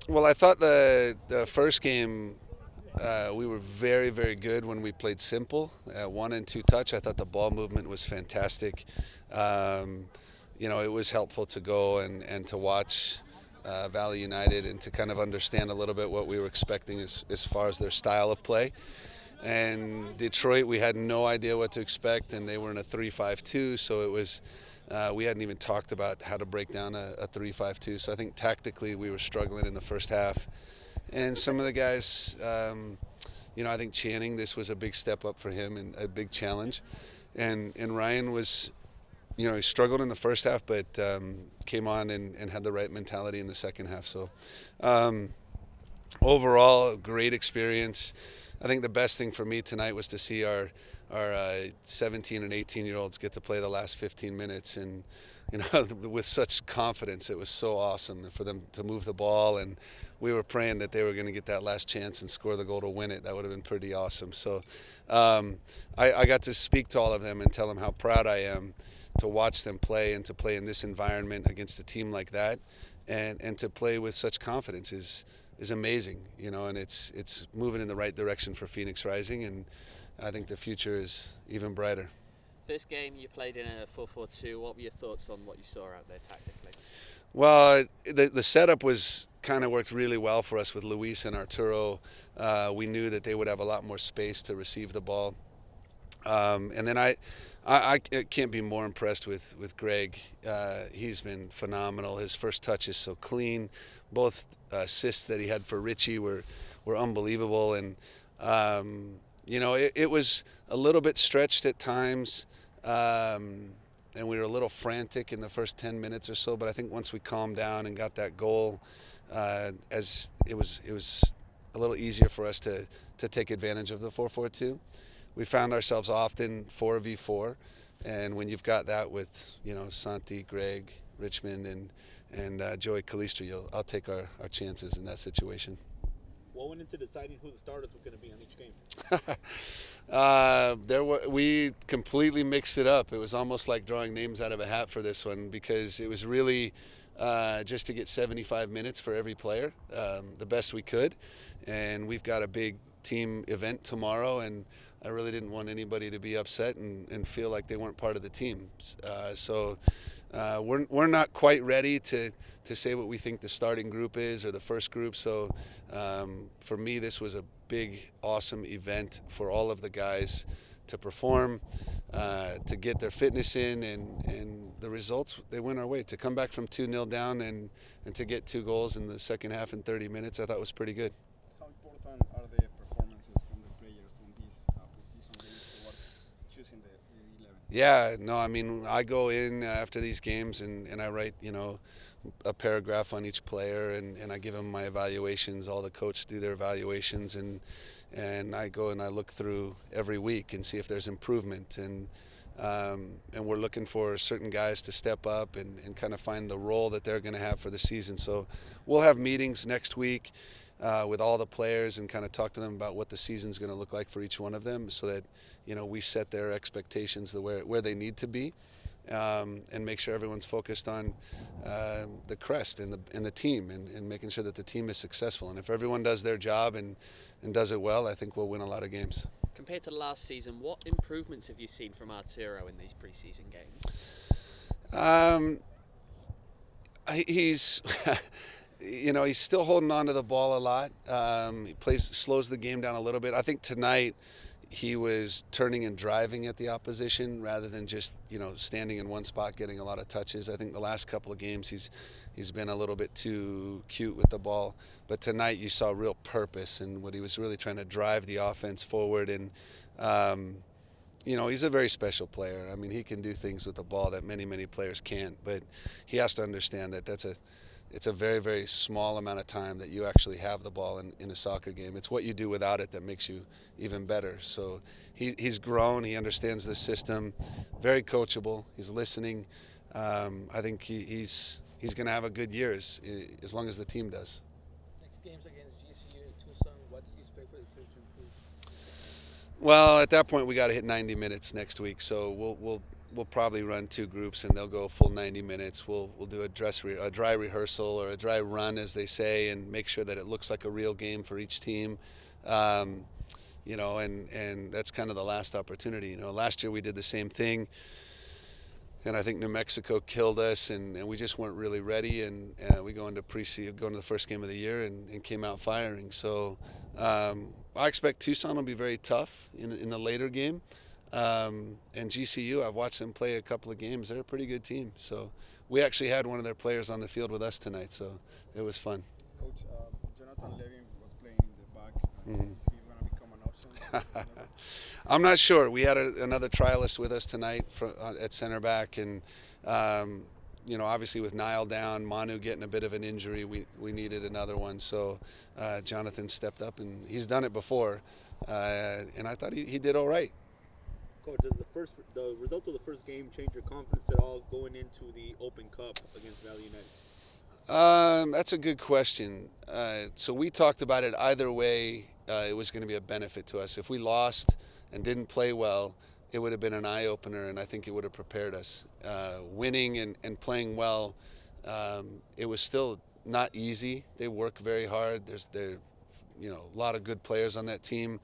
Well, I thought the first game we were very, very good when we played simple. 1 and 2 touch. I thought the ball movement was fantastic. Um, it was helpful to go and to watch Valley United and to kind of understand a little bit what we were expecting as far as their style of play. And Detroit, we had no idea what to expect, and they were in a 3-5-2, so it was we hadn't even talked about how to break down a 3-5-2. So I think tactically we were struggling in the first half. And some of the guys, I think Channing, this was a big step up for him and a big challenge. And Ryan was, he struggled in the first half, but came on and had the right mentality in the second half. So overall, a great experience. I think the best thing for me tonight was to see our 17 and 18-year-olds get to play the last 15 minutes, and with such confidence. It was so awesome for them to move the ball, and we were praying that they were going to get that last chance and score the goal to win it. That would have been pretty awesome. So I got to speak to all of them and tell them how proud I am to watch them play and to play in this environment against a team like that, and to play with such confidence is amazing, and it's moving in the right direction for Phoenix Rising, and I think the future is even brighter. First game you played in a 4-4-2. What were your thoughts on what you saw out there tactically? Well, the setup was kind of worked really well for us with Luis and Arturo. We knew that they would have a lot more space to receive the ball, and then I can't be more impressed with Greg. He's been phenomenal. His first touch is so clean. Both assists that he had for Richie were unbelievable, and it was a little bit stretched at times, and we were a little frantic in the first 10 minutes or so. But I think once we calmed down and got that goal, as it was a little easier for us to take advantage of the 4-4-2. We found ourselves often 4v4, and when you've got that with Santi, Greg, Richmond, and Joey Calistri, I'll take our chances in that situation. What went into deciding who the starters were going to be on each game? We completely mixed it up. It was almost like drawing names out of a hat for this one, because it was really just to get 75 minutes for every player, the best we could. And we've got a big team event tomorrow, and I really didn't want anybody to be upset and feel like they weren't part of the team. So we're not quite ready to say what we think the starting group is or the first group. So for me, this was a big, awesome event for all of the guys to perform, to get their fitness in, and the results, they went our way. To come back from 2-0 down and to get 2 goals in the second half in 30 minutes, I thought was pretty good. How important are the performances from the players on these preseason games toward choosing the 11? Yeah, no, I mean, I go in after these games and I write, a paragraph on each player, and I give them my evaluations. All the coaches do their evaluations, and I go and I look through every week and see if there's improvement, and we're looking for certain guys to step up and kind of find the role that they're going to have for the season. So we'll have meetings next week with all the players and kind of talk to them about what the season's going to look like for each one of them, so that we set their expectations to where they need to be, and make sure everyone's focused on the crest and the team, and making sure that the team is successful. And if everyone does their job and does it well, I think we'll win a lot of games. Compared to last season, what improvements have you seen from Arturo in these preseason games? He's he's still holding on to the ball a lot. He slows the game down a little bit. I think tonight he was turning and driving at the opposition rather than just standing in one spot getting a lot of touches. I think the last couple of games he's been a little bit too cute with the ball, but tonight you saw real purpose and what he was really trying to drive the offense forward. And he's a very special player. I mean, he can do things with the ball that many players can't, but he has to understand that it's a very, very small amount of time that you actually have the ball in a soccer game. It's what you do without it that makes you even better. So he's grown. He understands the system. Very coachable. He's listening. I think he's going to have a good year as long as the team does. Next game's against GCU in Tucson. What do you expect for the team to improve? Well, at that point, we got to hit 90 minutes next week. So we'll we'll probably run 2 groups and they'll go full 90 minutes. We'll do a dry rehearsal or a dry run, as they say, and make sure that it looks like a real game for each team. And that's kind of the last opportunity. Last year we did the same thing, and I think New Mexico killed us, and we just weren't really ready. And we go into the first game of the year, and came out firing. So I expect Tucson will be very tough in the later game. And GCU, I've watched them play a couple of games. They're a pretty good team. So we actually had one of their players on the field with us tonight, so it was fun. Coach, Jonathan Levin was playing in the back. Is he going to become an option? I'm not sure. We had another trialist with us tonight at center back, and obviously with Niall down, Manu getting a bit of an injury, we needed another one. So Jonathan stepped up, and he's done it before, and I thought he did all right. Coach, does the result of the first game change your confidence at all going into the Open Cup against Valley United? That's a good question. So we talked about it either way. It was going to be a benefit to us. If we lost and didn't play well, it would have been an eye-opener, and I think it would have prepared us. Winning and playing well, it was still not easy. They work very hard. There's a lot of good players on that team,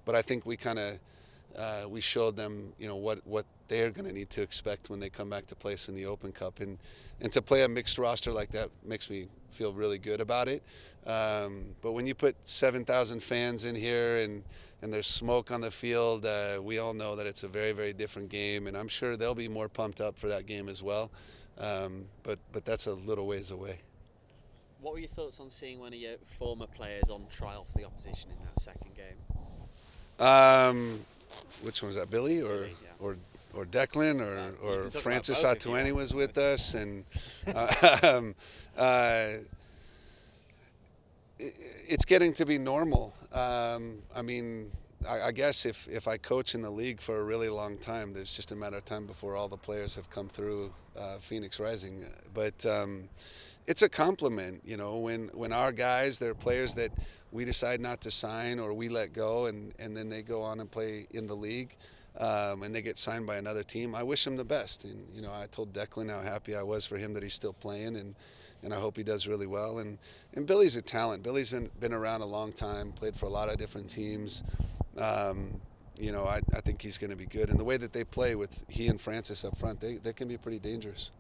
but I think we kind of we showed them what they're going to need to expect when they come back to play us in the Open Cup, and to play a mixed roster like that makes me feel really good about it. But when you put 7,000 fans in here and there's smoke on the field, we all know that it's a very, very different game, and I'm sure they'll be more pumped up for that game as well. But that's a little ways away. What were your thoughts on seeing one of your former players on trial for the opposition in that second game? Which one was that, Billy or Billy, yeah. or Declan You or can talk Francis about both if you Atueni want. was with us, and it's getting to be normal. I guess if I coach in the league for a really long time, there's just a matter of time before all the players have come through Phoenix Rising. But it's a compliment, when our guys, they're players that we decide not to sign or we let go, and then they go on and play in the league, and they get signed by another team. I wish them the best. And, I told Declan how happy I was for him that he's still playing, and I hope he does really well. And Billy's a talent. Billy's been around a long time, played for a lot of different teams. I think he's going to be good. And the way that they play with he and Francis up front, they can be pretty dangerous.